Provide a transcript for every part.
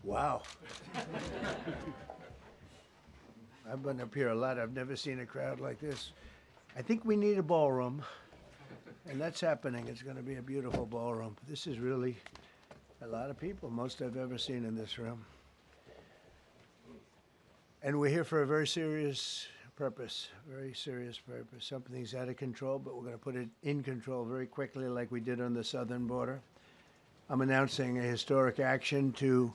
Wow. I've been up here a lot. I've never seen a crowd like this. I think we need a ballroom, and that's happening. It's going to be a beautiful ballroom. This is really a lot of people, most I've ever seen in this room. And we're here for a very serious purpose, very serious purpose. Something's out of control, but we're going to put it in control very quickly like we did on the southern border. I'm announcing a historic action to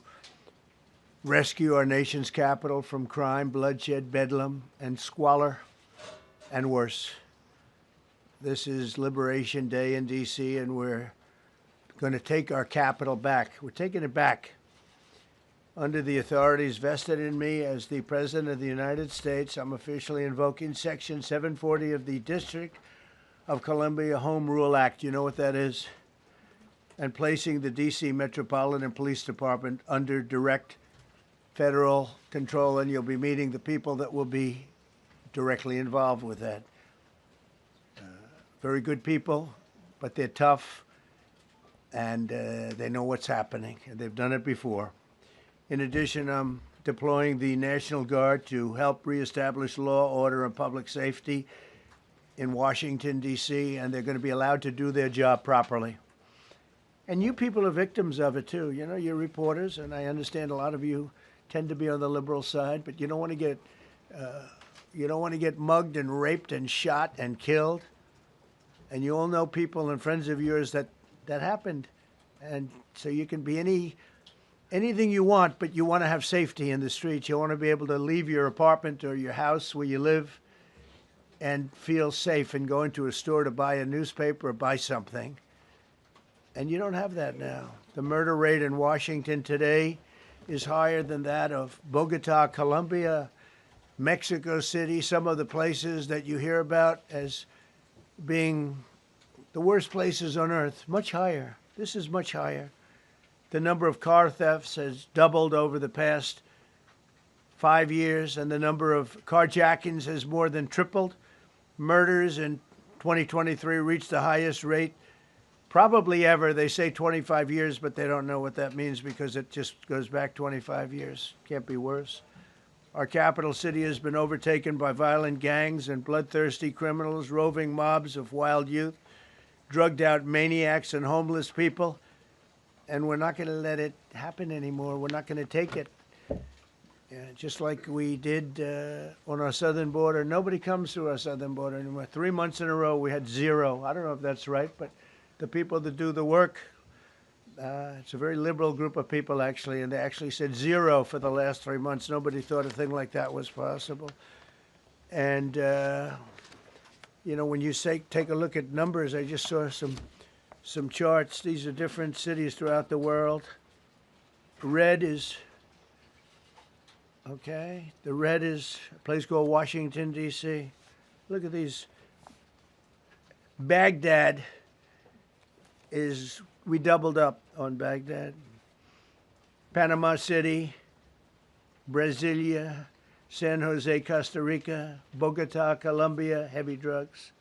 rescue our nation's capital from crime, bloodshed, bedlam, and squalor, and worse. This is Liberation Day in D.C., and we're going to take our capital back. We're taking it back under the authorities vested in me as the President of the United States. I'm officially invoking Section 740 of the District of Columbia Home Rule Act. You know what that is? And placing the D.C. Metropolitan Police Department under direct federal control, and you'll be meeting the people that will be directly involved with that. Very good people, but they're tough, and they know what's happening, and they've done it before. In addition, I'm deploying the National Guard to help reestablish law, order, and public safety in Washington, D.C., and they're going to be allowed to do their job properly. And you people are victims of it, too. You know, you're reporters, and I understand a lot of you tend to be on the liberal side, but you don't want to get mugged and raped and shot and killed. And you all know people and friends of yours that happened. And so you can be anything you want, but you want to have safety in the streets. You want to be able to leave your apartment or your house where you live and feel safe and go into a store to buy a newspaper or buy something. And you don't have that now. The murder rate in Washington today is higher than that of Bogota, Colombia, Mexico City, some of the places that you hear about as being the worst places on earth, much higher. This is much higher. The number of car thefts has doubled over the past 5 years, and the number of carjackings has more than tripled. Murders in 2023 reached the highest rate probably ever. They say 25 years, but they don't know what that means because it just goes back 25 years. Can't be worse. Our capital city has been overtaken by violent gangs and bloodthirsty criminals, roving mobs of wild youth, drugged out maniacs and homeless people. And we're not going to let it happen anymore. We're not going to take it. Just like we did on our southern border. Nobody comes through our southern border anymore. 3 months in a row, we had zero. I don't know if that's right, but the people that do the work, it's a very liberal group of people, actually, and they actually said zero for the last 3 months. Nobody thought a thing like that was possible. And, you know, when you take a look at numbers, I just saw some charts. These are different cities throughout the world. Red is, okay, the red is a place called Washington, D.C. Look at these. Baghdad we doubled up on Baghdad. Panama City, Brasilia, San Jose, Costa Rica, Bogota, Colombia, heavy drugs.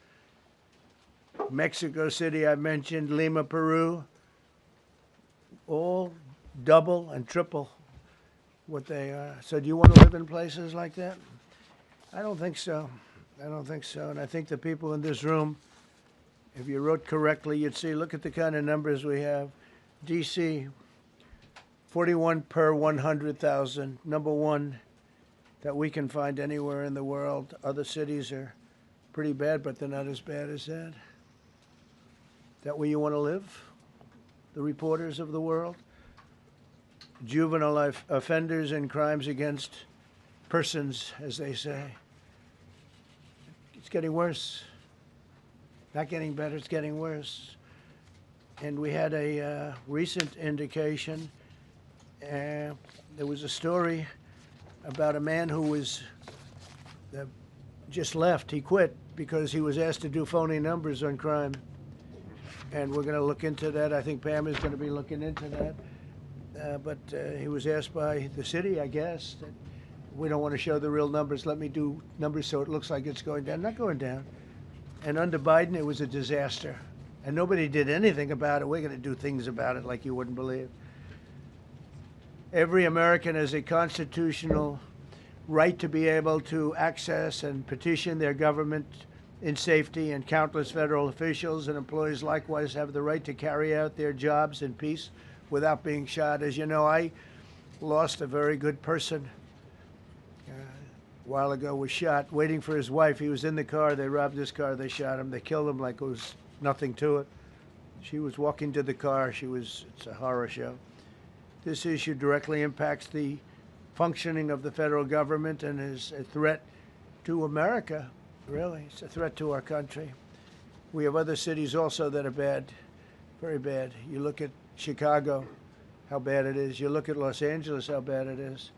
Mexico City, I mentioned, Lima, Peru, all double and triple what they are. So do you want to live in places like that? I don't think so. I don't think so. And I think the people in this room, if you wrote correctly, you'd see, look at the kind of numbers we have. D.C., 41 per 100,000, number one that we can find anywhere in the world. Other cities are pretty bad, but they're not as bad as that. That where you want to live? The reporters of the world? Juvenile offenders and crimes against persons, as they say. It's getting worse. Not getting better, it's getting worse. And we had a recent indication. There was a story about a man who was just left. He quit because he was asked to do phony numbers on crime. And we're going to look into that. I think Pam is going to be looking into that. But he was asked by the city, I guess, that we don't want to show the real numbers. Let me do numbers so it looks like it's going down. Not going down. And under Biden, it was a disaster. And nobody did anything about it. We're going to do things about it like you wouldn't believe. Every American has a constitutional right to be able to access and petition their government in safety, and countless federal officials and employees likewise have the right to carry out their jobs in peace without being shot. As you know, I lost a very good person a while ago, was shot waiting for his wife. He was in the car. They robbed his car. They shot him. They killed him like it was nothing to it. She was walking to the car. It's a horror show. This issue directly impacts the functioning of the federal government and is a threat to America, really. It's a threat to our country. We have other cities also that are bad, very bad. You look at Chicago, how bad it is. You look at Los Angeles, how bad it is.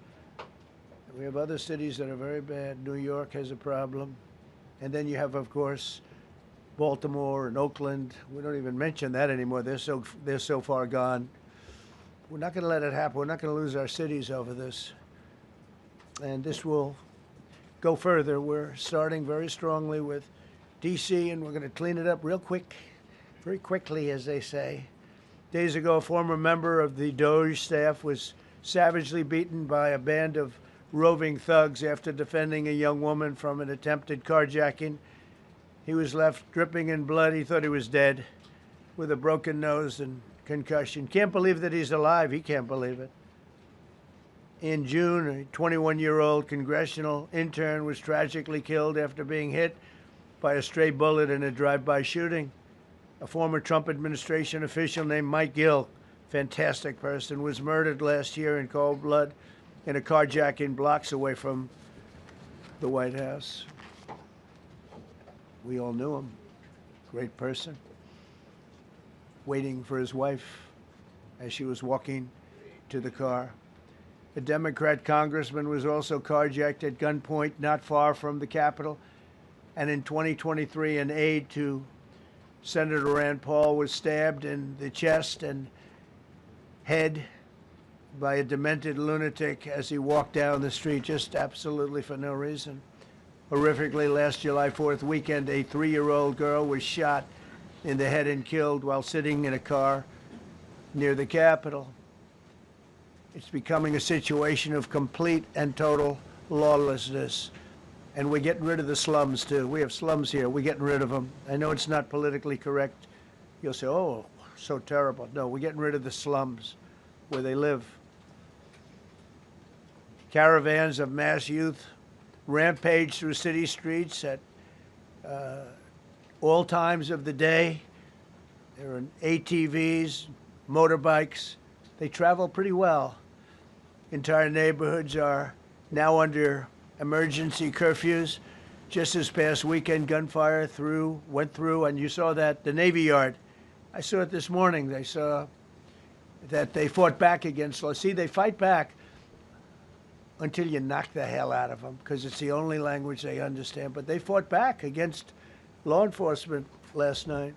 We have other cities that are very bad. New York has a problem. And then you have, of course, Baltimore and Oakland. We don't even mention that anymore. They're so far gone. We're not going to let it happen. We're not going to lose our cities over this. And this will go further. We're starting very strongly with D.C., and we're going to clean it up real quick, very quickly, as they say. Days ago, a former member of the DOJ staff was savagely beaten by a band of roving thugs after defending a young woman from an attempted carjacking. He was left dripping in blood. He thought he was dead, with a broken nose and concussion. Can't believe that he's alive. He can't believe it. In June, a 21-year-old congressional intern was tragically killed after being hit by a stray bullet in a drive-by shooting. A former Trump administration official named Mike Gill, fantastic person, was murdered last year in cold blood in a carjacking blocks away from the White House. We all knew him. Great person. Waiting for his wife as she was walking to the car. A Democrat congressman was also carjacked at gunpoint not far from the Capitol. And in 2023, an aide to Senator Rand Paul was stabbed in the chest and head by a demented lunatic as he walked down the street, just absolutely for no reason. Horrifically, last July 4th weekend, a 3-year-old girl was shot in the head and killed while sitting in a car near the Capitol. It's becoming a situation of complete and total lawlessness. And we're getting rid of the slums, too. We have slums here. We're getting rid of them. I know it's not politically correct. You'll say, oh, so terrible. No, we're getting rid of the slums where they live. Caravans of mass youth rampage through city streets at all times of the day. There are ATVs, motorbikes. They travel pretty well. Entire neighborhoods are now under emergency curfews. Just this past weekend, gunfire went through, and you saw that, the Navy Yard. I saw it this morning. They saw that they fought back against law. See, they fight back until you knock the hell out of them, because it's the only language they understand. But they fought back against law enforcement last night.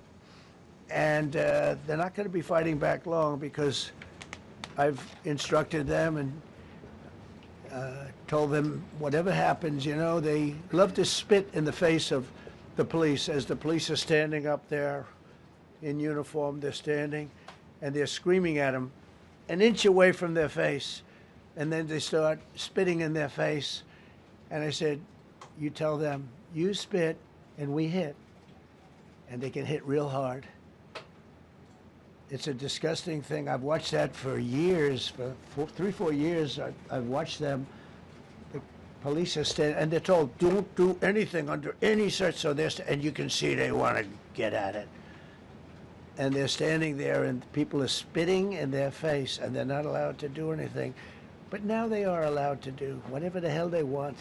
And they're not going to be fighting back long, because I've instructed them and told them whatever happens, you know, they love to spit in the face of the police as the police are standing up there in uniform. They're standing and they're screaming at them an inch away from their face. And then they start spitting in their face. And I said, you tell them, you spit and we hit. And they can hit real hard. It's a disgusting thing. I've watched that for years, for 3-4 years. I've watched them. The police are standing, and they're told, don't do anything under any such, so and you can see they want to get at it. And they're standing there, and people are spitting in their face, and they're not allowed to do anything. But now they are allowed to do whatever the hell they want.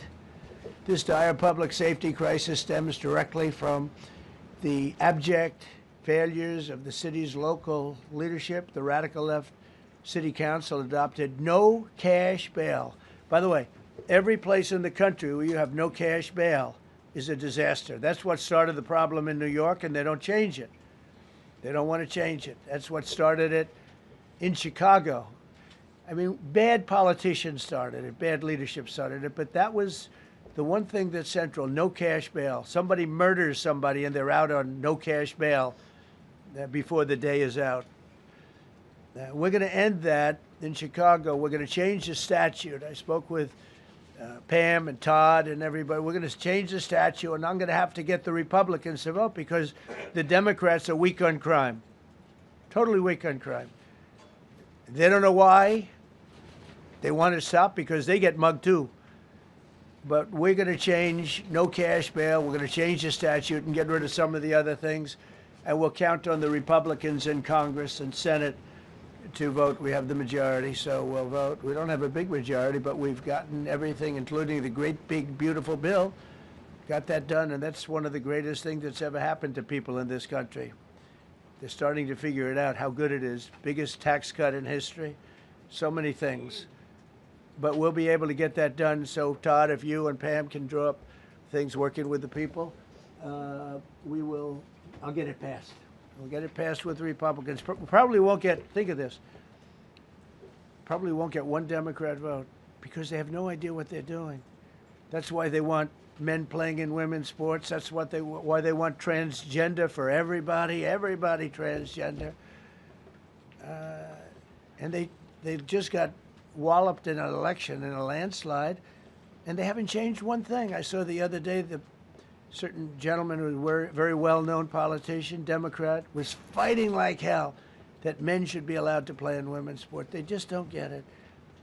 This dire public safety crisis stems directly from the abject failures of the city's local leadership. The radical left city council adopted no cash bail. By the way, every place in the country where you have no cash bail is a disaster. That's what started the problem in New York, and they don't change it. They don't want to change it. That's what started it in Chicago. I mean, bad politicians started it, bad leadership started it, but that was the one thing that's central, no cash bail. Somebody murders somebody and they're out on no cash bail before the day is out. We're going to end that in Chicago, we're going to change the statute. I spoke with Pam and Todd and everybody. We're going to change the statute, and I'm going to have to get the Republicans to vote because the Democrats are weak on crime, totally weak on crime. They don't know why. They want to stop because they get mugged too. But we're going to change no cash bail. We're going to change the statute and get rid of some of the other things. And we'll count on the Republicans in Congress and Senate to vote. We have the majority, so we'll vote. We don't have a big majority, but we've gotten everything, including the great, big, beautiful bill. Got that done, and that's one of the greatest things that's ever happened to people in this country. They're starting to figure it out, how good it is. Biggest tax cut in history. So many things. But we'll be able to get that done. So, Todd, if you and Pam can draw up things working with the people, we will. I'll get it passed. We'll get it passed with the Republicans. Probably won't get, think of this, probably won't get one Democrat vote because they have no idea what they're doing. That's why they want men playing in women's sports. That's why they want transgender for everybody transgender. And they just got walloped in an election, in a landslide, and they haven't changed one thing. I saw the other day the certain gentleman who was a very well-known politician, Democrat, was fighting like hell that men should be allowed to play in women's sport. They just don't get it.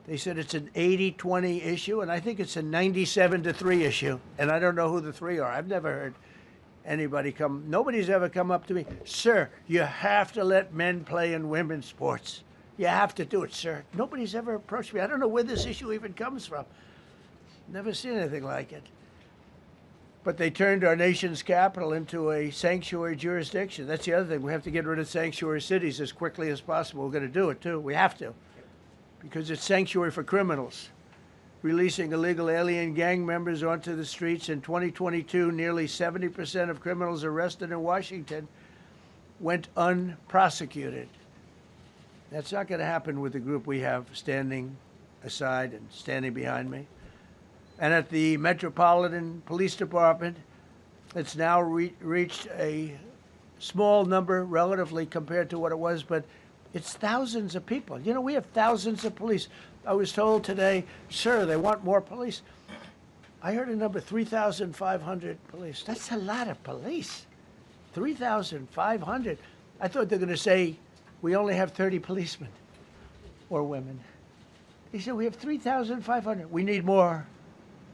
They said it's an 80-20 issue, and I think it's a 97-3 issue. And I don't know who the three are. I've never heard anybody nobody's ever come up to me, sir, you have to let men play in women's sports. You have to do it, sir. Nobody's ever approached me. I don't know where this issue even comes from. Never seen anything like it. But they turned our nation's capital into a sanctuary jurisdiction. That's the other thing. We have to get rid of sanctuary cities as quickly as possible. We're going to do it, too. We have to. Because it's sanctuary for criminals. Releasing illegal alien gang members onto the streets. In 2022, nearly 70% of criminals arrested in Washington went unprosecuted. That's not going to happen with the group we have standing aside and standing behind me. And at the Metropolitan Police Department, it's now reached a small number relatively compared to what it was, but it's thousands of people. You know, we have thousands of police. I was told today, sir, they want more police. I heard a number, 3,500 police. That's a lot of police. 3,500. I thought they were going to say, we only have 30 policemen or women. They said, we have 3,500. We need more.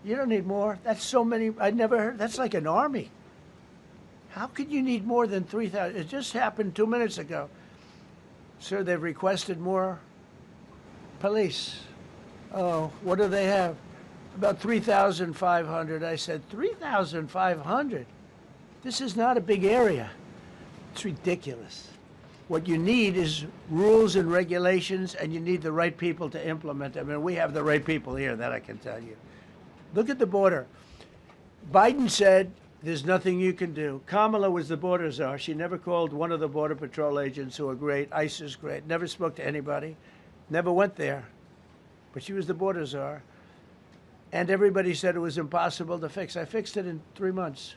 You don't need more. That's so many. I never heard. That's like an army. How could you need more than 3,000? It just happened 2 minutes ago. Sir, they've requested more police. Oh, what do they have? About 3,500. I said, 3,500? This is not a big area. It's ridiculous. What you need is rules and regulations, and you need the right people to implement them. And we have the right people here, that I can tell you. Look at the border. Biden said there's nothing you can do. Kamala was the border czar. She never called one of the Border Patrol agents who are great. ICE is great. Never spoke to anybody. Never went there. But she was the border czar. And everybody said it was impossible to fix. I fixed it in 3 months.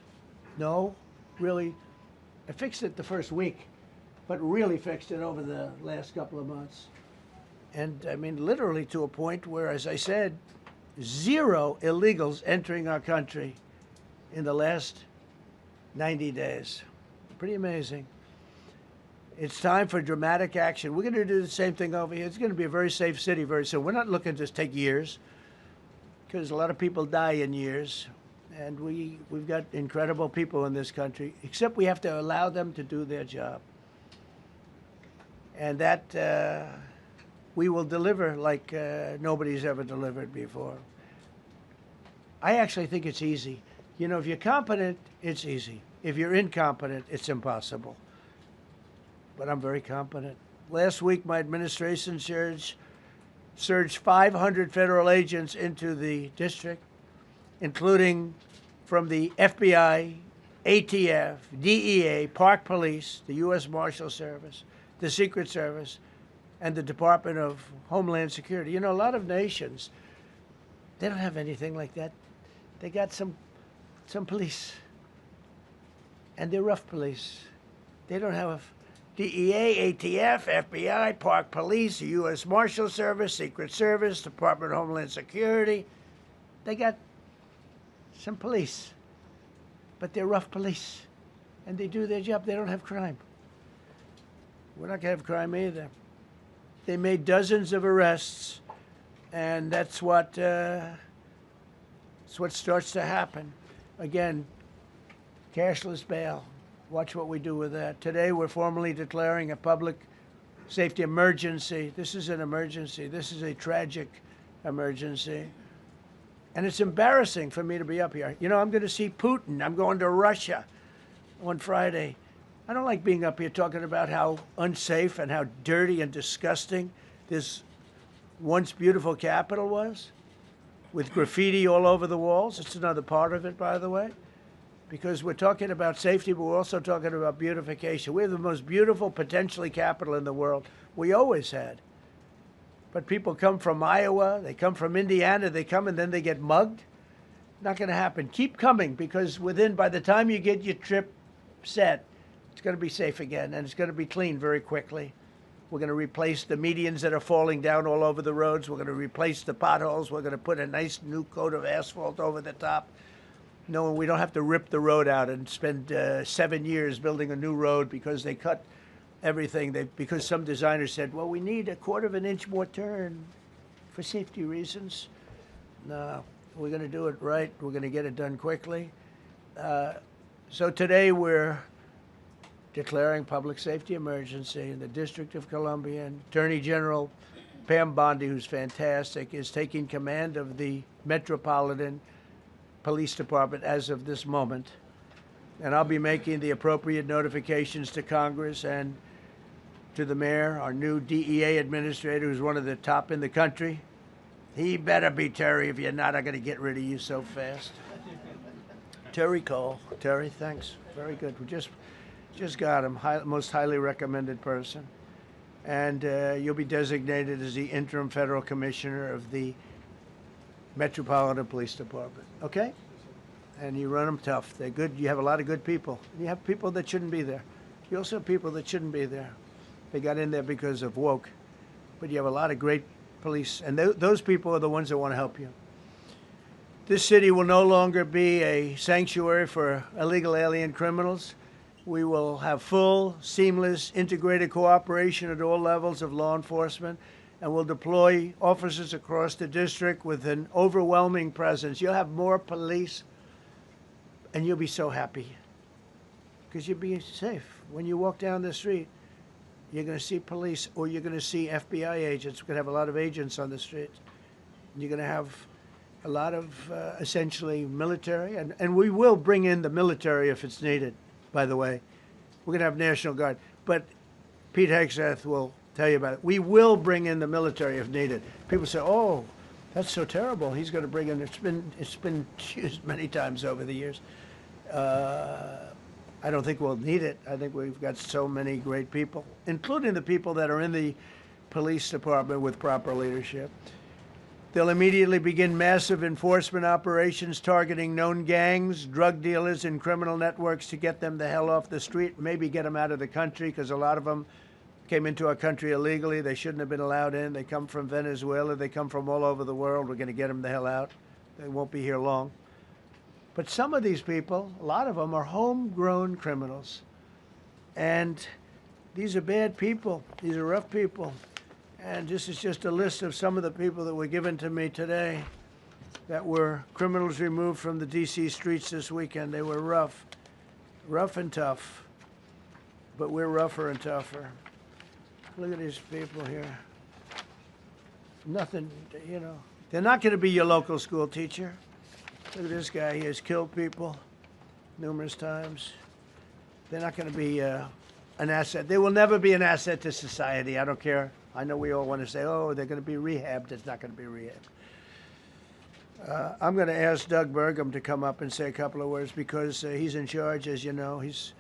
No, really. I fixed it the first week, but really fixed it over the last couple of months. And I mean, literally to a point where, as I said, 0 illegals entering our country in the last 90 days. Pretty amazing. It's time for dramatic action. We're going to do the same thing over here. It's going to be a very safe city very soon. We're not looking to just take years, because a lot of people die in years. And we've got incredible people in this country, except we have to allow them to do their job. And that we will deliver like nobody's ever delivered before. I actually think it's easy. You know, if you're competent, it's easy. If you're incompetent, it's impossible. But I'm very competent. Last week, my administration surged 500 federal agents into the district, including from the FBI, ATF, DEA, Park Police, the U.S. Marshal Service, the Secret Service, and the Department of Homeland Security. You know, a lot of nations, they don't have anything like that. They got some police, and they're rough police. They don't have DEA, ATF, FBI, Park Police, U.S. Marshal Service, Secret Service, Department of Homeland Security. They got some police, but they're rough police, and they do their job. They don't have crime. We're not going to have crime either. They made dozens of arrests, and that's what starts to happen. Again, cashless bail. Watch what we do with that. Today, we're formally declaring a public safety emergency. This is an emergency. This is a tragic emergency. And it's embarrassing for me to be up here. You know, I'm going to see Putin. I'm going to Russia on Friday. I don't like being up here talking about how unsafe and how dirty and disgusting this once beautiful capital was, with graffiti all over the walls. It's another part of it, by the way, because we're talking about safety, but we're also talking about beautification. We have the most beautiful, potentially, capital in the world. We always had. But people come from Iowa, they come from Indiana, they come and then they get mugged. Not going to happen. Keep coming, because by the time you get your trip set, it's going to be safe again, and it's going to be clean very quickly. We're going to replace the medians that are falling down all over the roads. We're going to replace the potholes. We're going to put a nice new coat of asphalt over the top. No, we don't have to rip the road out and spend 7 years building a new road because they cut everything. Because some designers said, well, we need a 1/4 of an inch more turn for safety reasons. No, we're going to do it right. We're going to get it done quickly. So today we're declaring public safety emergency in the District of Columbia, and Attorney General Bondi, who's fantastic, is taking command of the Metropolitan Police Department as of this moment. And I'll be making the appropriate notifications to Congress and to the mayor, our new DEA administrator, who's one of the top in the country. He better be Terry. If you're not, I'm going to get rid of you so fast. Terry Cole. Terry, thanks. Very good. We just got him, most highly recommended person. And you'll be designated as the interim federal commissioner of the Metropolitan Police Department, okay? And you run them tough. They're good. You have a lot of good people. You have people that shouldn't be there. You also have people that shouldn't be there. They got in there because of woke. But you have a lot of great police, and those people are the ones that want to help you. This city will no longer be a sanctuary for illegal alien criminals. We will have full, seamless, integrated cooperation at all levels of law enforcement, and we'll deploy officers across the district with an overwhelming presence. You'll have more police, and you'll be so happy because you'll be safe. When you walk down the street, you're going to see police, or you're going to see FBI agents. We're going to have a lot of agents on the streets. You're going to have a lot of essentially military, and we will bring in the military if it's needed. By the way, we're going to have National Guard, but Pete HEGSETH will tell you about it. We will bring in the military if needed. People say, "Oh, that's so terrible. He's going to bring in." It's been used many times over the years. I don't think we'll need it. I think we've got so many great people, including the people that are in the police department with proper leadership. They'll immediately begin massive enforcement operations targeting known gangs, drug dealers, and criminal networks to get them the hell off the street, maybe get them out of the country, because a lot of them came into our country illegally. They shouldn't have been allowed in. They come from Venezuela. They come from all over the world. We're going to get them the hell out. They won't be here long. But some of these people, a lot of them, are homegrown criminals. And these are bad people. These are rough people. And this is just a list of some of the people that were given to me today that were criminals removed from the D.C. streets this weekend. They were rough and tough. But we're rougher and tougher. Look at these people here. Nothing, you know. They're not going to be your local school teacher. Look at this guy. He has killed people numerous times. They're not going to be an asset. They will never be an asset to society. I don't care. I know we all want to say, oh, they're going to be rehabbed. It's not going to be rehabbed. I'm going to ask Doug Burgum to come up and say a couple of words because he's in charge, as you know. He's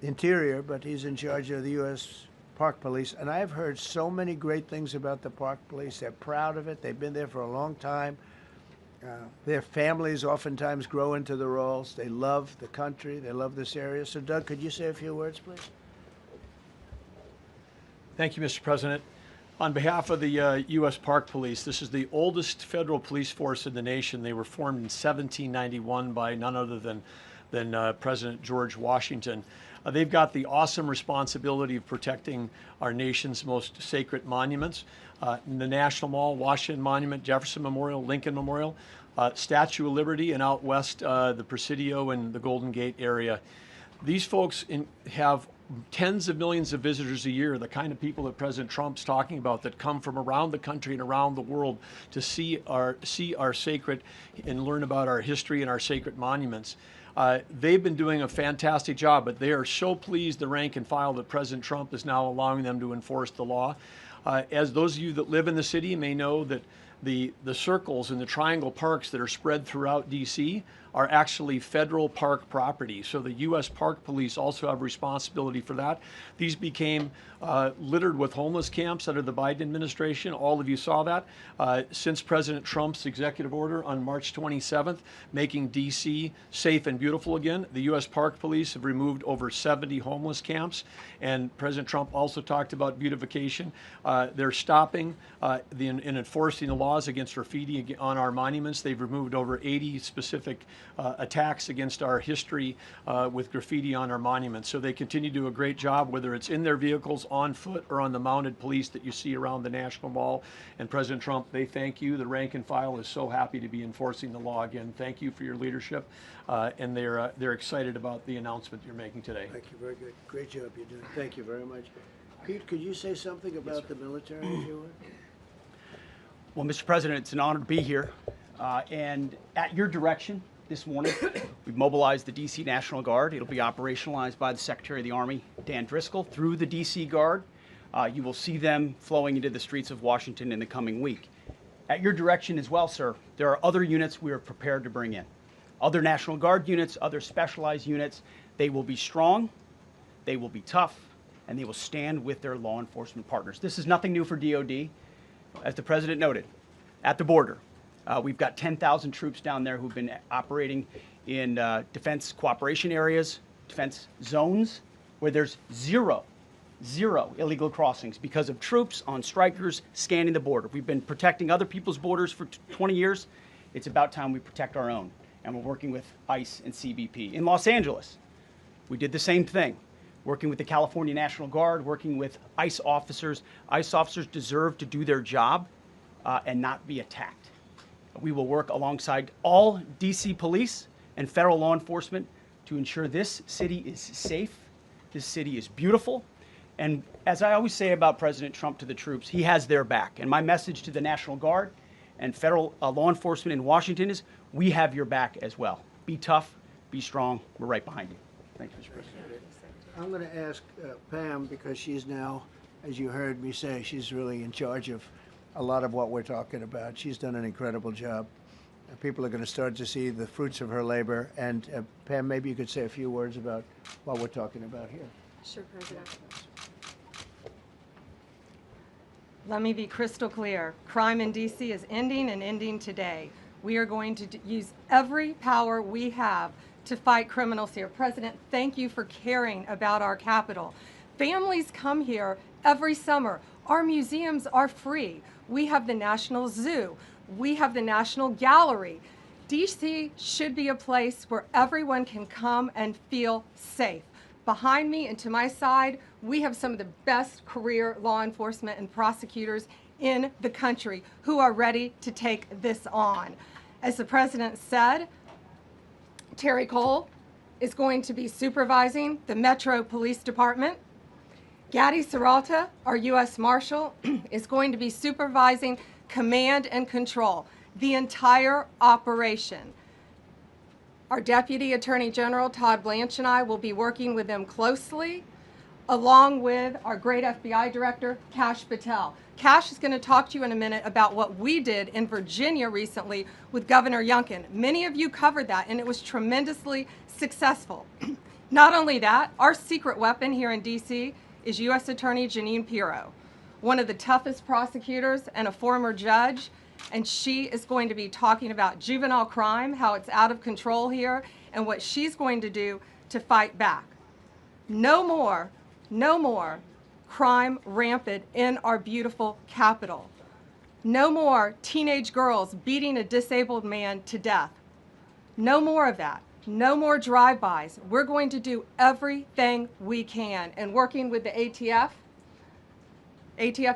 Interior, but he's in charge of the U.S. Park Police. And I've heard so many great things about the Park Police. They're proud of it. They've been there for a long time. Their families oftentimes grow into the roles. They love the country. They love this area. So, Doug, could you say a few words, please? Thank you, Mr. President. On behalf of the U.S. Park Police, this is the oldest federal police force in the nation. They were formed in 1791 by none other than President George Washington. They've got the awesome responsibility of protecting our nation's most sacred monuments. The National Mall, Washington Monument, Jefferson Memorial, Lincoln Memorial, Statue of Liberty, and out west, the Presidio and the Golden Gate area. These folks have tens of millions of visitors a year, the kind of people that President Trump's talking about that come from around the country and around the world to see our sacred and learn about our history and our sacred monuments. They've been doing a fantastic job, but they are so pleased, the rank and file, that President Trump is now allowing them to enforce the law. As those of you that live in the city may know, that the circles and the triangle parks that are spread throughout D.C. are actually federal park property. So the U.S. Park Police also have responsibility for that. These became littered with homeless camps under the Biden administration. All of you saw that. Since President Trump's executive order on March 27th, making D.C. safe and beautiful again, the U.S. Park Police have removed over 70 homeless camps. And President Trump also talked about beautification. They're stopping and enforcing the laws against graffiti on our monuments. They've removed over 80 specific attacks against our history with graffiti on our monuments. So they continue to do a great job, whether it's in their vehicles, on foot, or on the mounted police that you see around the National Mall. And President Trump, they thank you. The rank and file is so happy to be enforcing the law again. Thank you for your leadership, and they're excited about the announcement you're making today. Thank you. Very good. Great job you're doing. Thank you very much. Pete, could you say something about the military, if you would? Well, Mr. President, it's an honor to be here. And at your direction this morning, we've mobilized the D.C. National Guard. It'll be operationalized by the Secretary of the Army, Dan Driscoll, through the D.C. Guard. You will see them flowing into the streets of Washington in the coming week. At your direction as well, sir, there are other units we are prepared to bring in. Other National Guard units, other specialized units. They will be strong, they will be tough, and they will stand with their law enforcement partners. This is nothing new for DOD. As the President noted, at the border, we've got 10,000 troops down there who've been operating in defense cooperation areas, defense zones, where there's zero illegal crossings because of troops on strikers scanning the border. We've been protecting other people's borders for 20 years. It's about time we protect our own, and we're working with ICE and CBP. In Los Angeles, we did the same thing, working with the California National Guard, working with ICE officers. ICE officers deserve to do their job and not be attacked. We will work alongside all DC police and federal law enforcement to ensure this city is safe, this city is beautiful. And as I always say about President Trump to the troops, he has their back. And my message to the National Guard and federal law enforcement in Washington is, we have your back as well. Be tough, be strong, we're right behind you. Thank you, Mr. President. I'm going to ask Pam, because she's now, as you heard me say, she's really in charge of a lot of what we're talking about. She's done an incredible job. People are going to start to see the fruits of her labor. And Pam, maybe you could say a few words about what we're talking about here. Sure, President. Let me be crystal clear. Crime in D.C. is ending, and ending today. We are going to use every power we have to fight criminals here. President, thank you for caring about our capital. Families come here every summer. Our museums are free. We have the National Zoo. We have the National Gallery. D.C. should be a place where everyone can come and feel safe. Behind me and to my side, we have some of the best career law enforcement and prosecutors in the country who are ready to take this on. As the President said, Terry Cole is going to be supervising the Metro Police Department. Gaddy Serralta, our U.S. Marshal, is going to be supervising command and control, the entire operation. Our Deputy Attorney General, Todd Blanche, and I will be working with them closely, along with our great FBI Director, Kash Patel. Kash is going to talk to you in a minute about what we did in Virginia recently with Governor Youngkin. Many of you covered that, and it was tremendously successful. Not only that, our secret weapon here in D.C. is U.S. Attorney Jeanine Pirro, one of the toughest prosecutors and a former judge, and she is going to be talking about juvenile crime, how it's out of control here, and what she's going to do to fight back. No more crime rampant in our beautiful capital. No more teenage girls beating a disabled man to death. No more of that. No more drive-bys. We're going to do everything we can. And working with the ATF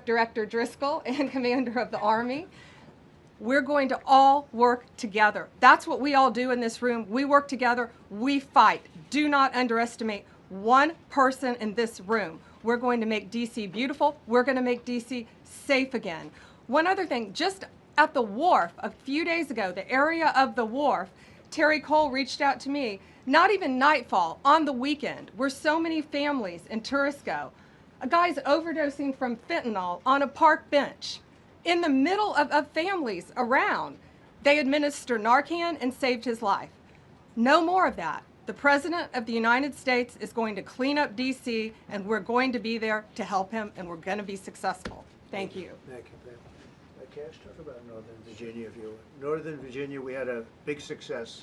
Director Driscoll and Commander of the Army, we're going to all work together. That's what we all do in this room. We work together. We fight. Do not underestimate one person in this room. We're going to make DC beautiful. We're going to make DC safe again. One other thing, just at the wharf a few days ago, the area of the wharf, Terry Cole reached out to me, not even nightfall, on the weekend, where so many families and tourists go. A guy's overdosing from fentanyl on a park bench in the middle of families around. They administer Narcan and saved his life. No more of that. The President of the United States is going to clean up DC, and we're going to be there to help him, and we're going to be successful. Thank you. Thank you, Pam. Cash, talk about Northern Virginia, if you would. Northern Virginia, we had a big success.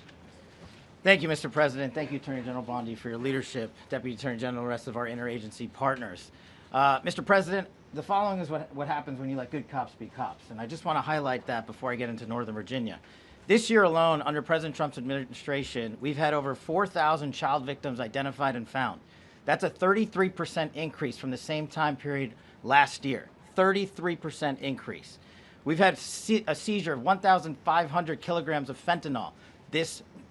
Thank you, Mr. President. Thank you, Attorney General Bondi, for your leadership, Deputy Attorney General, and the rest of our interagency partners. Mr. President, the following is what happens when you let good cops be cops, and I just want to highlight that before I get into Northern Virginia. This year alone, under President Trump's administration, we've had over 4,000 child victims identified and found. That's a 33% increase from the same time period last year. 33% increase. We've had a seizure of 1,500 kilograms of fentanyl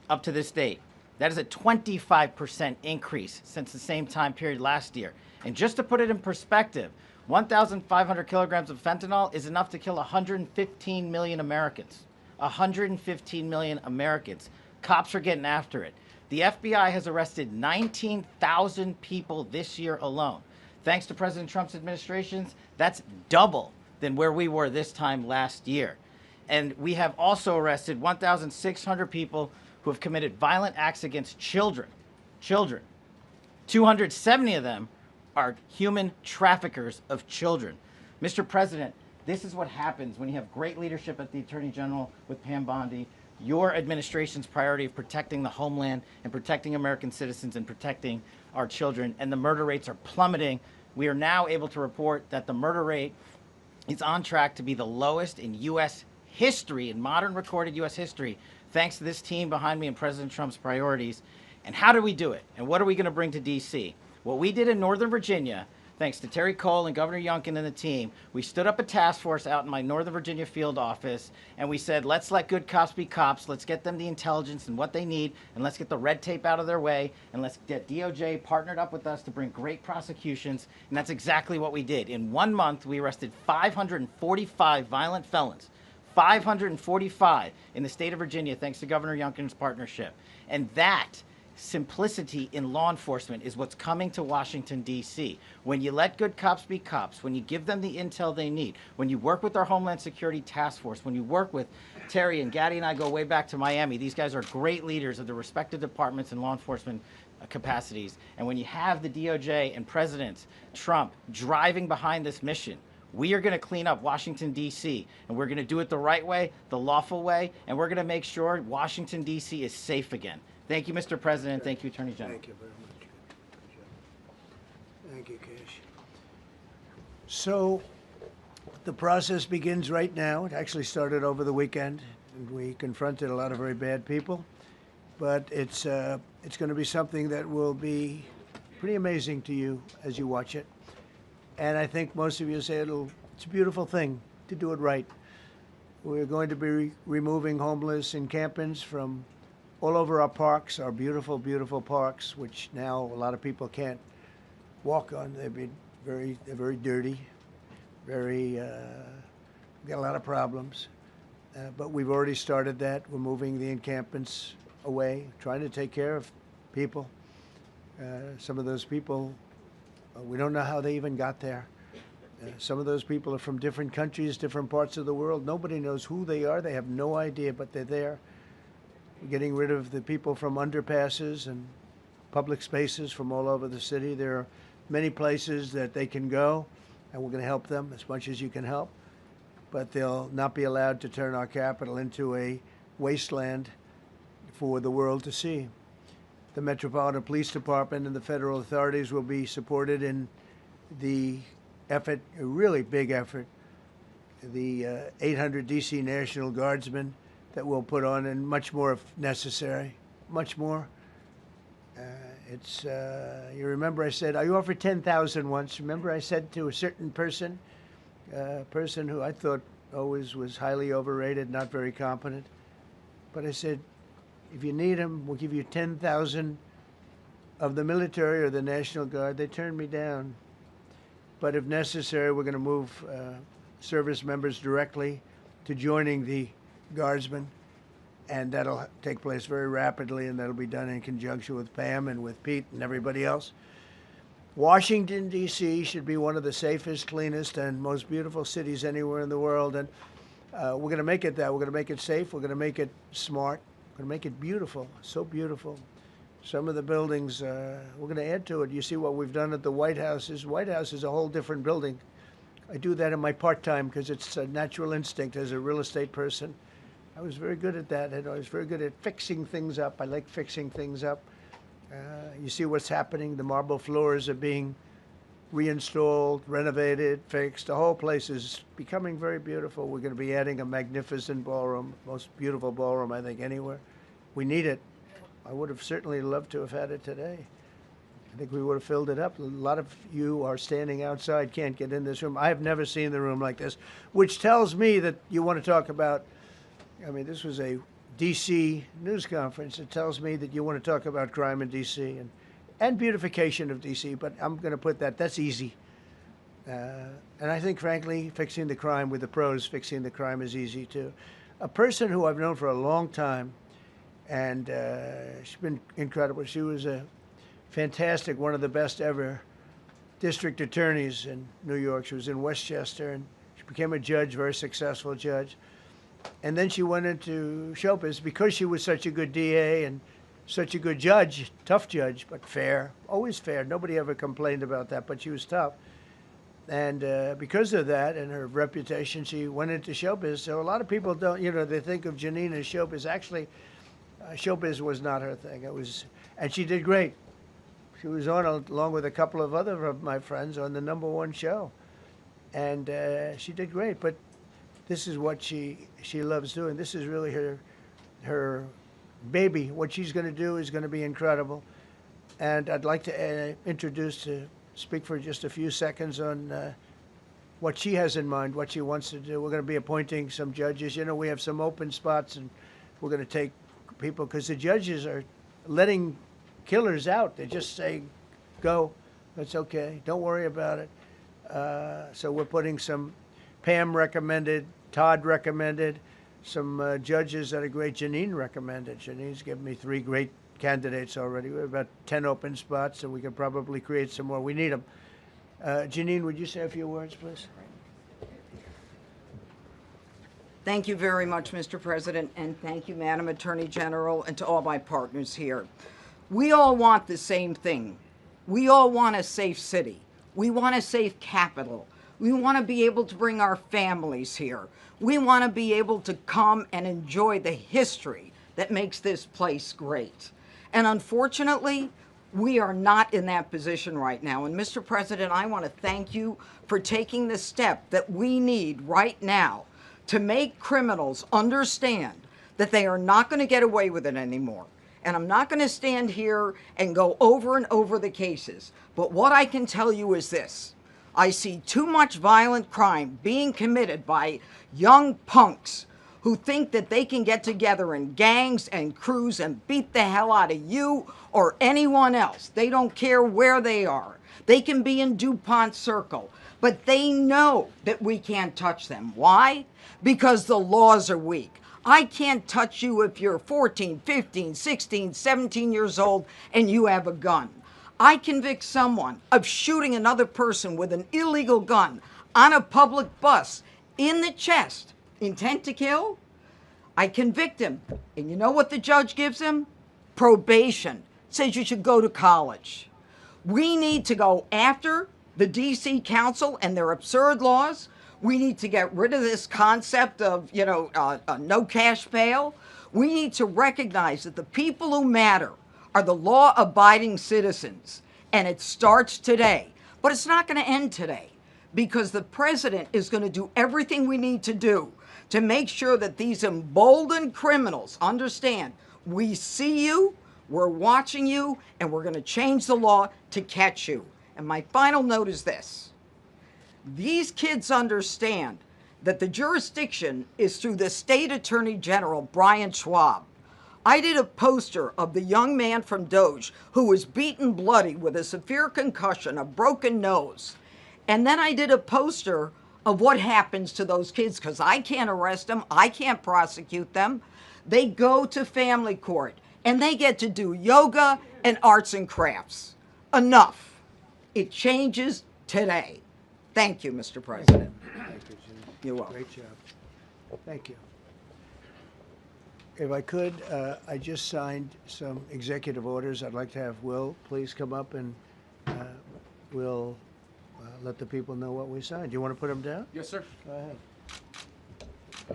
up to this date. That is a 25% increase since the same time period last year. And just to put it in perspective, 1,500 kilograms of fentanyl is enough to kill 115 million Americans. 115 million Americans. Cops are getting after it. The FBI has arrested 19,000 people this year alone. Thanks to President Trump's administrations, that's double than where we were this time last year. And we have also arrested 1,600 people who have committed violent acts against children. 270 of them are human traffickers of children. Mr. President, this is what happens when you have great leadership at the Attorney General with Pam Bondi, your administration's priority of protecting the homeland and protecting American citizens and protecting our children, and the murder rates are plummeting. We are now able to report that the murder rate is on track to be the lowest in U.S. history, in modern recorded U.S. history, thanks to this team behind me and President Trump's priorities. And how do we do it? And what are we going to bring to D.C.? What we did in Northern Virginia, thanks to Terry Cole and Governor Youngkin and the team, we stood up a task force out in my Northern Virginia field office, and we said, let's let good cops be cops, let's get them the intelligence and what they need, and let's get the red tape out of their way, and let's get DOJ partnered up with us to bring great prosecutions, and that's exactly what we did. In 1 month, we arrested 545 violent felons. 545 in the state of Virginia, thanks to Governor Youngkin's partnership. And that simplicity in law enforcement is what's coming to Washington, D.C. When you let good cops be cops, when you give them the intel they need, when you work with our Homeland Security Task Force, when you work with Terry and Gaddy and I go way back to Miami, these guys are great leaders of the respective departments and law enforcement capacities. And when you have the DOJ and President Trump driving behind this mission, we are going to clean up Washington, D.C., and we're going to do it the right way, the lawful way, and we're going to make sure Washington, D.C. is safe again. Thank you, Mr. President. Thank you, Attorney General. Thank you very much. Good job. Thank you, Cash. So the process begins right now. It actually started over the weekend, and we confronted a lot of very bad people. But it's going to be something that will be pretty amazing to you as you watch it. And I think most of you say it's a beautiful thing to do it right. We're going to be removing homeless encampments from all over our parks, our beautiful, beautiful parks, which now a lot of people can't walk on. They're very dirty, we got a lot of problems. But we've already started that. We're moving the encampments away, trying to take care of people. Some of those people, we don't know how they even got there. Some of those people are from different countries, different parts of the world. Nobody knows who they are. They have no idea, but they're there. We're getting rid of the people from underpasses and public spaces from all over the city. There are many places that they can go, and we're going to help them as much as you can help. But they'll not be allowed to turn our capital into a wasteland for the world to see. The Metropolitan Police Department and the federal authorities will be supported in the effort, a really big effort, the 800 DC National Guardsmen that we'll put on, and much more if necessary, much more. You remember I said, I offered 10,000 once. Remember I said to a certain person, a person who I thought always was highly overrated, not very competent, but I said, if you need them, we'll give you 10,000 of the military or the National Guard. They turned me down. But if necessary, we're going to move service members directly to joining the Guardsmen, and that'll take place very rapidly, and that'll be done in conjunction with Pam and with Pete and everybody else. Washington, D.C. should be one of the safest, cleanest, and most beautiful cities anywhere in the world, and we're going to make it that. We're going to make it safe. We're going to make it smart. We're going to make it beautiful, so beautiful. Some of the buildings, we're going to add to it. You see what we've done at the White House. White House is a whole different building. I do that in my part-time because it's a natural instinct as a real estate person. I was very good at that, and I was very good at fixing things up. I like fixing things up. You see what's happening. The marble floors are being reinstalled, renovated, fixed. The whole place is becoming very beautiful. We're going to be adding a magnificent ballroom, most beautiful ballroom, I think, anywhere. We need it. I would have certainly loved to have had it today. I think we would have filled it up. A lot of you are standing outside, can't get in this room. I have never seen the room like this, which tells me that you want to talk about, I mean, this was a D.C. news conference. It tells me that you want to talk about crime in D.C. and beautification of D.C., but I'm going to put that's easy. And I think, frankly, fixing the crime with the pros, fixing the crime is easy, too. A person who I've known for a long time, and she's been incredible. She was a fantastic, one of the best ever district attorneys in New York. She was in Westchester, and she became a judge, very successful judge. And then she went into showbiz because she was such a good DA and such a good judge, tough judge, but fair, always fair. Nobody ever complained about that, but she was tough. And because of that and her reputation, she went into showbiz. So a lot of people don't, they think of Janine as showbiz. Actually, showbiz was not her thing. And she did great. She was on, along with a couple of other of my friends, on the #1 show. And she did great, but this is what she loves doing. This is really her baby. What she's going to do is going to be incredible. And I'd like to speak for just a few seconds on what she has in mind, what she wants to do. We're going to be appointing some judges. We have some open spots, and we're going to take people, because the judges are letting killers out. They're just saying, go, that's okay, don't worry about it. So we're putting some, Pam recommended, Todd recommended, some judges that are great. Janine recommended. Janine's given me 3 great candidates already. We have about 10 open spots, and we can probably create some more. We need them. Janine, would you say a few words, please? Thank you very much, Mr. President, and thank you, Madam Attorney General, and to all my partners here. We all want the same thing. We all want a safe city. We want a safe capital. We want to be able to bring our families here. We want to be able to come and enjoy the history that makes this place great. And unfortunately, we are not in that position right now. And Mr. President, I want to thank you for taking the step that we need right now to make criminals understand that they are not going to get away with it anymore. And I'm not going to stand here and go over and over the cases. But what I can tell you is this. I see too much violent crime being committed by young punks who think that they can get together in gangs and crews and beat the hell out of you or anyone else. They don't care where they are. They can be in DuPont Circle, but they know that we can't touch them. Why? Because the laws are weak. I can't touch you if you're 14, 15, 16, 17 years old and you have a gun. I convict someone of shooting another person with an illegal gun on a public bus in the chest, intent to kill. I convict him. And you know what the judge gives him? Probation. Says you should go to college. We need to go after the DC Council and their absurd laws. We need to get rid of this concept of, no cash bail. We need to recognize that the people who matter are the law-abiding citizens, and it starts today But it's not going to end today, because the president is going to do everything we need to do to make sure that these emboldened criminals understand we see you, we're watching you, and we're going to change the law to catch you. And my final note is this. These kids understand that the jurisdiction is through the state attorney general, Brian Schwab. I did a poster of the young man from Doge who was beaten bloody with a severe concussion, a broken nose. And then I did a poster of what happens to those kids, because I can't arrest them, I can't prosecute them. They go to family court and they get to do yoga and arts and crafts. Enough. It changes today. Thank you, Mr. President. Thank you, Jim. You're welcome. Great job. Thank you. If I could, I just signed some executive orders. I'd like to have Will please come up, and we'll let the people know what we signed. Do you want to put them down? Yes, sir. Go ahead.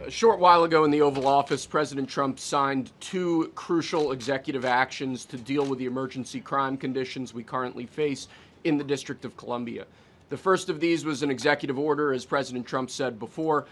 A short while ago in the Oval Office, President Trump signed 2 crucial executive actions to deal with the emergency crime conditions we currently face in the District of Columbia. The first of these was an executive order, as President Trump said before,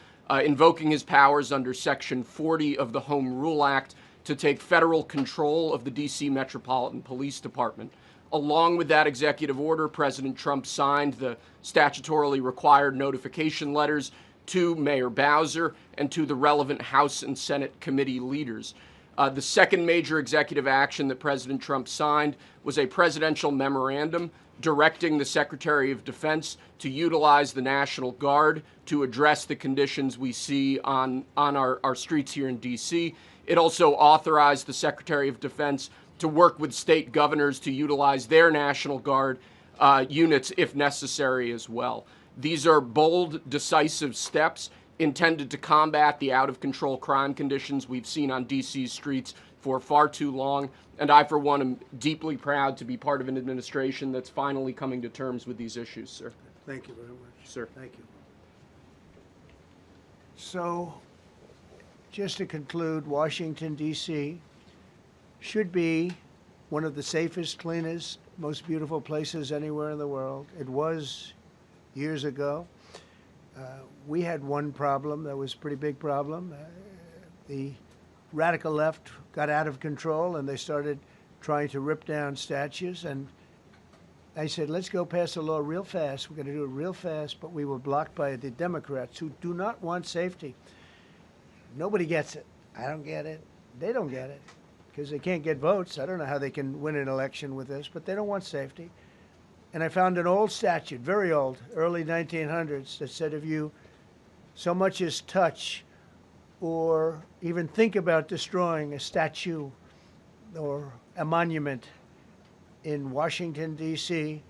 invoking his powers under Section 40 of the Home Rule Act to take federal control of the D.C. Metropolitan Police Department. Along with that executive order, President Trump signed the statutorily required notification letters to Mayor Bowser and to the relevant House and Senate committee leaders. The second major executive action that President Trump signed was a presidential memorandum directing the Secretary of Defense to utilize the National Guard to address the conditions we see on our streets here in D.C. It also authorized the Secretary of Defense to work with state governors to utilize their National Guard units if necessary as well. These are bold, decisive steps intended to combat the out-of-control crime conditions we've seen on D.C.'s streets for far too long, and I, for one, am deeply proud to be part of an administration that's finally coming to terms with these issues, sir. Thank you very much. Sir. Thank you. So, just to conclude, Washington, D.C. should be one of the safest, cleanest, most beautiful places anywhere in the world. It was years ago. We had one problem that was a pretty big problem. The radical left got out of control and they started trying to rip down statues. And I said, let's go pass a law real fast. We're going to do it real fast. But we were blocked by the Democrats, who do not want safety. Nobody gets it. I don't get it. They don't get it because they can't get votes. I don't know how they can win an election with this, but they don't want safety. And I found an old statute, very old, early 1900s, that said if you so much as touch or even think about destroying a statue or a monument in Washington, D.C.,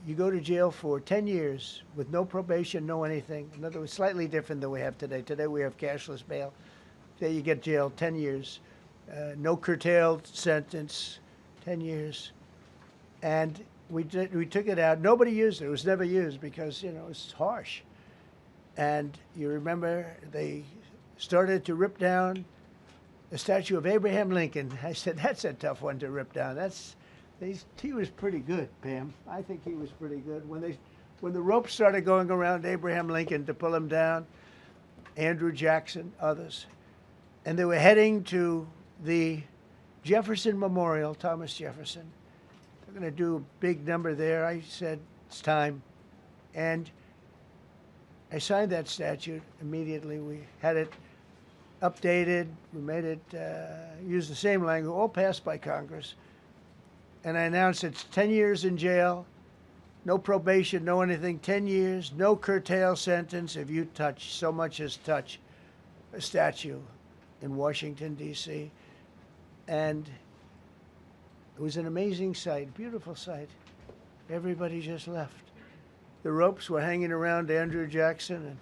you go to jail for 10 years with no probation, no anything. In other words, slightly different than we have today. Today we have cashless bail. There you get jailed 10 years. No curtailed sentence, 10 years. And we took it out. Nobody used it. It was never used because, you know, it's harsh. And you remember they started to rip down the statue of Abraham Lincoln. I said, that's a tough one to rip down. He was pretty good, Pam. I think he was pretty good. When the ropes started going around Abraham Lincoln to pull him down, Andrew Jackson, others, and they were heading to the Jefferson Memorial, Thomas Jefferson. They're going to do a big number there. I said, it's time. And I signed that statute immediately. We had it updated. We made it use the same language, all passed by Congress. And I announced it's 10 years in jail, no probation, no anything, 10 years, no curtail sentence if you touch, so much as touch a statue in Washington, D.C. And it was an amazing sight, beautiful sight. Everybody just left. The ropes were hanging around Andrew Jackson, and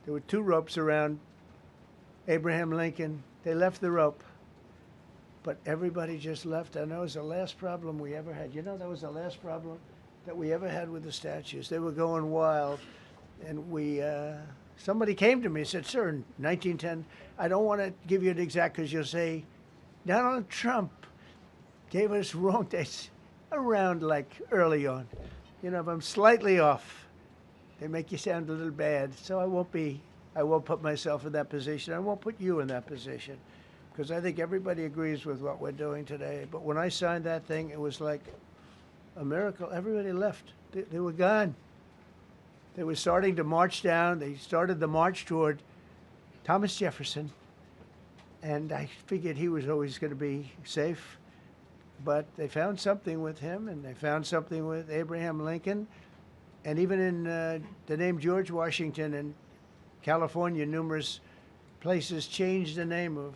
there were 2 ropes around Abraham Lincoln. They left the rope, but everybody just left. And that was the last problem we ever had. You know, that was the last problem that we ever had with the statues. They were going wild, and somebody came to me and said, sir, in 1910, I don't want to give you an exact because you'll say, Donald Trump gave us wrong dates around like early on. You know, if I'm slightly off, they make you sound a little bad. So I won't put myself in that position. I won't put you in that position, because I think everybody agrees with what we're doing today. But when I signed that thing, it was like a miracle. Everybody left. They were gone. They were starting to march down. They started the march toward Thomas Jefferson, and I figured he was always going to be safe. But they found something with him, and they found something with Abraham Lincoln, and even in the name George Washington in California, numerous places changed the name of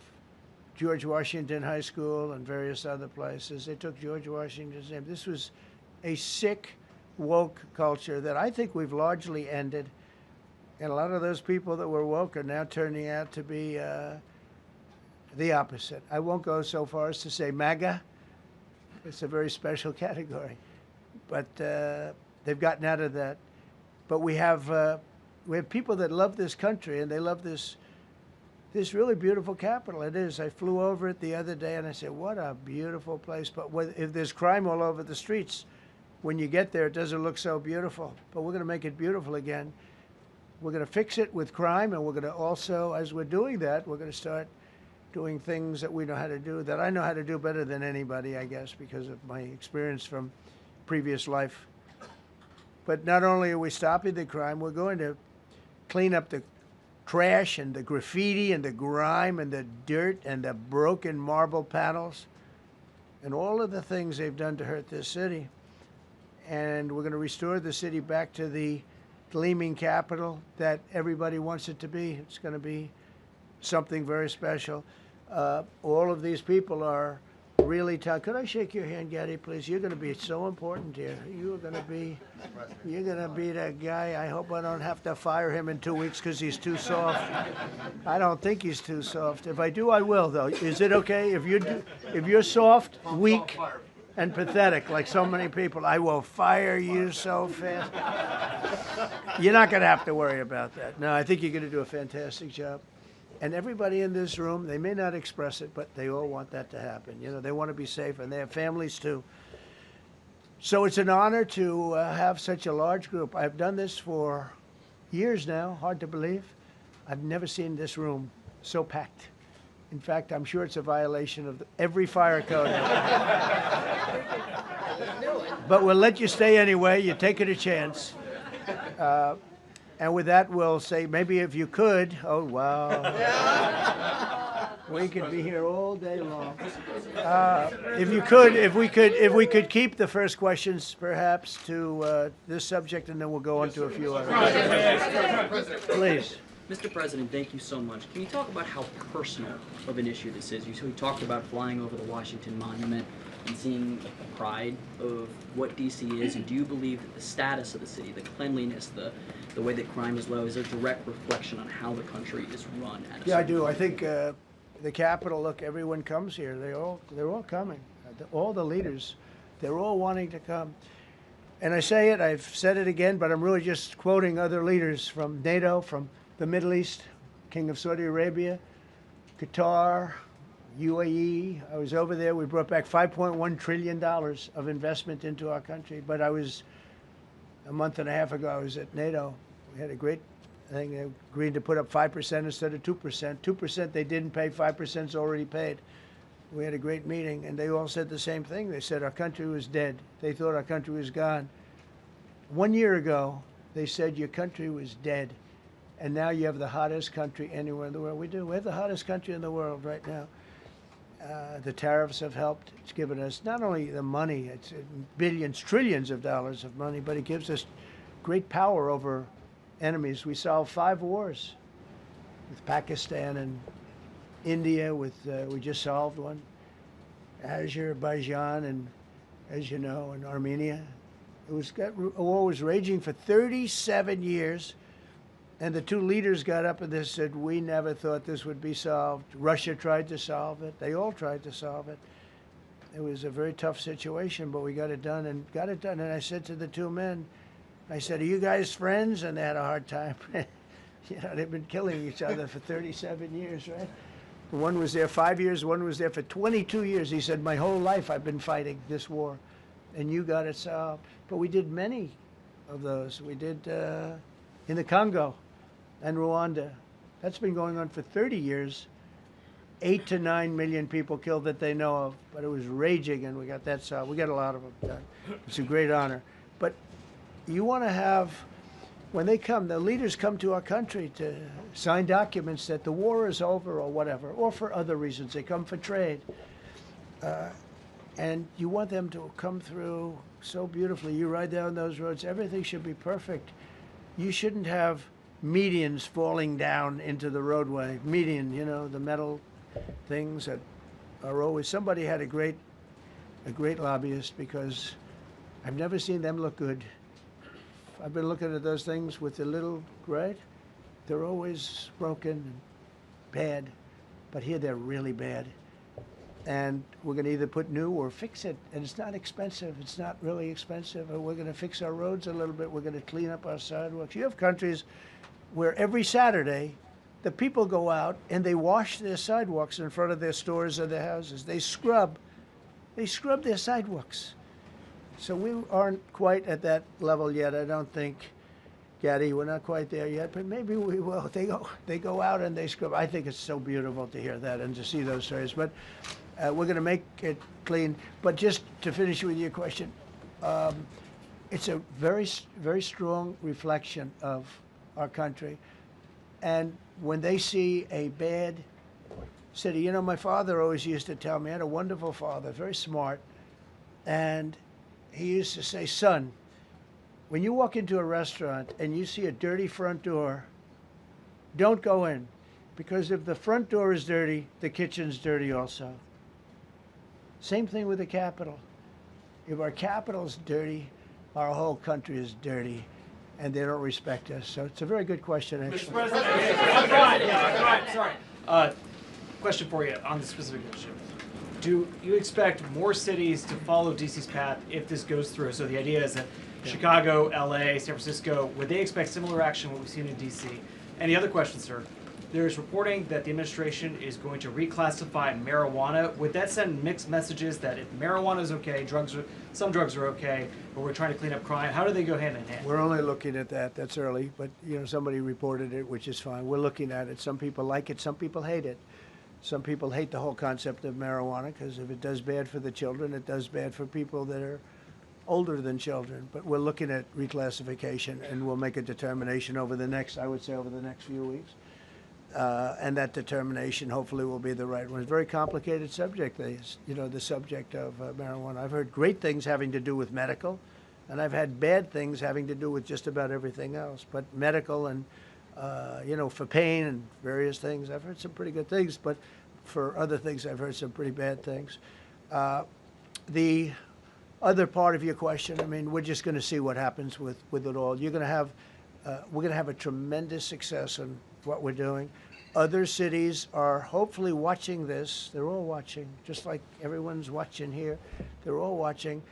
George Washington High School and various other places. They took George Washington's name. This was a sick, woke culture that I think we've largely ended. And a lot of those people that were woke are now turning out to be the opposite. I won't go so far as to say MAGA. It's a very special category. But they've gotten out of that. But we have people that love this country, and they love this really beautiful capital. It is. I flew over it the other day, and I said, what a beautiful place. But if there's crime all over the streets, when you get there, it doesn't look so beautiful. But we're going to make it beautiful again. We're going to fix it with crime, and we're going to also, as we're doing that, we're going to start doing things that we know how to do, that I know how to do better than anybody, I guess, because of my experience from previous life. But not only are we stopping the crime, we're going to clean up the trash and the graffiti and the grime and the dirt and the broken marble panels and all of the things they've done to hurt this city. And we're going to restore the city back to the gleaming capital that everybody wants it to be. It's going to be something very special. All of these people are really tough. Could I shake your hand, Gaddy, please? You're going to be so important here. You're going to be that guy. I hope I don't have to fire him in 2 weeks because he's too soft. I don't think he's too soft. If I do, I will, though. Is it okay? If you're soft, weak, and pathetic, like so many people, I will fire you so fast. You're not going to have to worry about that. No, I think you're going to do a fantastic job. And everybody in this room, they may not express it, but they all want that to happen. You know, they want to be safe, and they have families too. So it's an honor to have such a large group. I've done this for years now, hard to believe. I've never seen this room so packed. In fact, I'm sure it's a violation of every fire code. But we'll let you stay anyway. You're taking a chance. And with that, we'll say, maybe if you could, oh, wow. We could be here all day long. If we could keep the first questions, perhaps, to this subject, and then we'll go on to a few others. Please. Mr. President, thank you so much. Can you talk about how personal of an issue this is? You talked about flying over the Washington Monument and seeing the pride of what D.C. is, and do you believe that the status of the city, the cleanliness, the way that crime is low, is a direct reflection on how the country is run? Yeah, I do. I think the Capitol, look, everyone comes here. They're all coming. All the leaders, they're all wanting to come. And I say it, I've said it again, but I'm really just quoting other leaders from NATO, from the Middle East, King of Saudi Arabia, Qatar, UAE. I was over there. We brought back $5.1 trillion of investment into our country. But a month and a half ago, I was at NATO. We had a great thing. They agreed to put up 5% instead of 2%. 2% they didn't pay, 5% is already paid. We had a great meeting, and they all said the same thing. They said our country was dead. They thought our country was gone. 1 year ago, they said your country was dead. And now you have the hottest country anywhere in the world. We do. We have the hottest country in the world right now. The tariffs have helped. It's given us not only the money, it's billions, trillions of dollars of money, but it gives us great power over enemies. We solved 5 wars with Pakistan and India. We just solved one. Azerbaijan and, as you know, and Armenia. War was raging for 37 years. And the 2 leaders got up and they said, we never thought this would be solved. Russia tried to solve it. They all tried to solve it. It was a very tough situation, but we got it done. And I said to the 2 men, I said, are you guys friends? And they had a hard time. You know, they've been killing each other for 37 years, right? One was there 5 years, one was there for 22 years. He said, my whole life I've been fighting this war. and you got it solved. But we did many of those. We did in the Congo and Rwanda. That's been going on for 30 years. 8 to 9 million people killed that they know of, but it was raging, and we got that solved. We got a lot of them done. It's a great honor. But you want to have, when they come, the leaders come to our country to sign documents that the war is over or whatever, or for other reasons. They come for trade. And you want them to come through so beautifully. You ride down those roads, everything should be perfect. You shouldn't have medians falling down into the roadway. Median, you know, the metal things that are always, somebody had a great lobbyist, because I've never seen them look good. I've been looking at those things with the little, right? They're always broken and bad, but here they're really bad. And we're going to either put new or fix it, and it's not expensive. It's not really expensive. We're going to fix our roads a little bit. We're going to clean up our sidewalks. You have countries where every Saturday the people go out and they wash their sidewalks in front of their stores or their houses. They scrub their sidewalks. So we aren't quite at that level yet, I don't think, Gaddy. We're not quite there yet, but maybe we will. They go out and they scrub. I think it's so beautiful to hear that and to see those stories. But we're going to make it clean. But just to finish with your question, it's a very, very strong reflection of our country. And when they see a bad city, you know, my father always used to tell me, I had a wonderful father, very smart, and he used to say, son, when you walk into a restaurant and you see a dirty front door, don't go in, because if the front door is dirty, the kitchen's dirty also. Same thing with the Capitol. If our Capitol's dirty, our whole country is dirty, and they don't respect us. So it's a very good question, actually. Mr. President, sorry. Question for you on the specific issue. Do you expect more cities to follow DC's path if this goes through? So the idea is that Chicago, LA, San Francisco, would they expect similar action what we've seen in DC? And the other question, sir, there is reporting that the administration is going to reclassify marijuana. Would that send mixed messages that if marijuana is okay, some drugs are okay, but we're trying to clean up crime? How do they go hand in hand? We're only looking at that. That's early, but you know, somebody reported it, which is fine. We're looking at it. Some people like it. Some people hate it. Some people hate the whole concept of marijuana, because if it does bad for the children, it does bad for people that are older than children. But we're looking at reclassification, and we'll make a determination over the next, I would say, over the next few weeks. And that determination hopefully will be the right one. It's a very complicated subject, you know, the subject of marijuana. I've heard great things having to do with medical, and I've had bad things having to do with just about everything else. But medical and, you know, for pain and various things, I've heard some pretty good things, but for other things, I've heard some pretty bad things. The other part of your question, I mean, we're just going to see what happens with it all. You're going to have, we're going to have a tremendous success in what we're doing. Other cities are hopefully watching this. They're all watching, just like everyone's watching here. They're all watching.